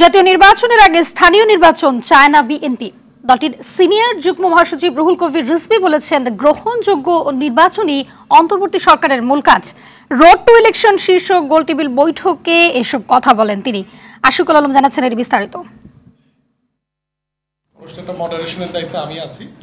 জাতীয় নির্বাচনের আগে স্থানীয় নির্বাচন চায় না বিএনপি। দলটির সিনিয়র যুগ্ম মহাসচিব রুহুল কবির রিজভী বলেছেন, গ্রহণযোগ্য অন্তর্বর্তী সরকারের মূল কাজ। রোড টু ইলেকশন শীর্ষক গোলটেবিল বৈঠকে এসব কথা বলেন তিনি। আশিকুল আলম জানাচ্ছেন এর বিস্তারিত।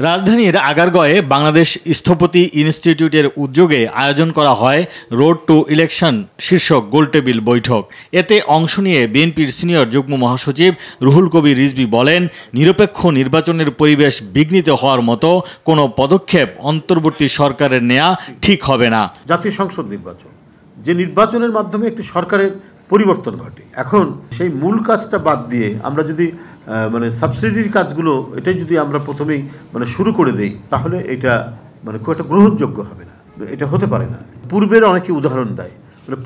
রাজধানীর আগারগাঁওয়ে বাংলাদেশ স্থপতি ইনস্টিটিউটের উদ্যোগে আয়োজন করা হয় রোড টু ইলেকশন শীর্ষক গোলটেবিল বৈঠক। এতে অংশ নিয়ে বিএনপির সিনিয়র যুগ্ম মহাসচিব রুহুল কবির রিজভী বলেন, নিরপেক্ষ নির্বাচনের পরিবেশ বিঘ্নিত হওয়ার মতো কোনো পদক্ষেপ অন্তর্বর্তী সরকারের নেওয়া ঠিক হবে না। জাতীয় সংসদ নির্বাচন, যে নির্বাচনের মাধ্যমে একটি সরকারের পরিবর্তন ঘটে, এখন সেই মূল কাজটা বাদ দিয়ে আমরা যদি সাবসিডির কাজগুলো এটাই যদি আমরা প্রথমেই শুরু করে দেই, তাহলে এটা খুব একটা গ্রহণযোগ্য হবে না, এটা হতে পারে না। পূর্বের অনেকে উদাহরণ দেয়,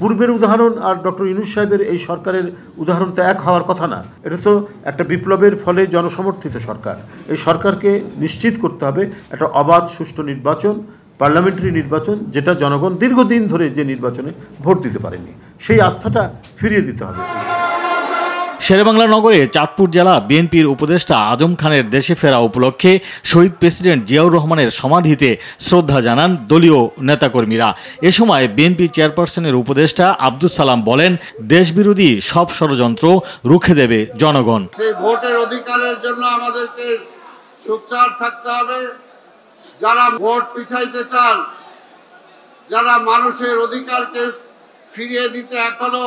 পূর্বের উদাহরণ আর ডক্টর ইউনূস সাহেবের এই সরকারের উদাহরণ তো এক হওয়ার কথা না। এটা তো একটা বিপ্লবের ফলে জনসমর্থিত সরকার। এই সরকারকে নিশ্চিত করতে হবে একটা অবাধ সুষ্ঠু নির্বাচন, পার্লামেন্টারি নির্বাচন, যেটা জনগণ দীর্ঘদিন ধরে যে নির্বাচনে ভোট দিতে পারেনি, সেই আস্থাটা ফিরিয়ে দিতে হবে। শেরেবাংলা নগরে চাঁদপুর জেলা বিএনপির উপদেষ্টা আজম খানের দেশে ফেরা উপলক্ষে শহীদ প্রেসিডেন্ট জিয়াউর রহমানের সমাধিতে শ্রদ্ধা জানান দলীয় নেতাকর্মীরা। এ সময় বিএনপি চেয়ারপারসনের উপদেষ্টা আব্দুস সালাম বলেন, দেশবিরোধী সব ষড়যন্ত্র রুখে দেবে জনগণ। সেই ভোটের অধিকারের জন্য আমাদেরকে সোচ্চার থাকতে হবে। যারা ভোট পিছাইতে চান, যারা মানুষের অধিকারকে ফিরিয়ে দিতে এখনো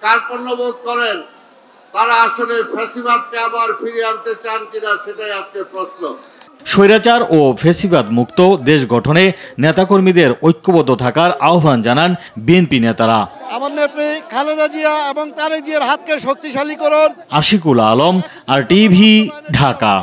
কার্পণ্যবোধ করেন, তারা আসলে ফ্যাসিবাদকে আবার ফিরিয়ে আনতে চান কিনা, সেটাই আজকে প্রশ্ন। স্বৈরাচার ও ফ্যাসিবাদ মুক্ত দেশ গঠনে নেতাকর্মীদের ঐক্যবদ্ধ থাকার আহ্বান জানান বিএনপি নেতারা। আমার নেত্রী খালেদা জিয়া এবং তারেক জিয়ার হাতকে শক্তিশালী করুন। আশিকুল আলম, RTV, ঢাকা।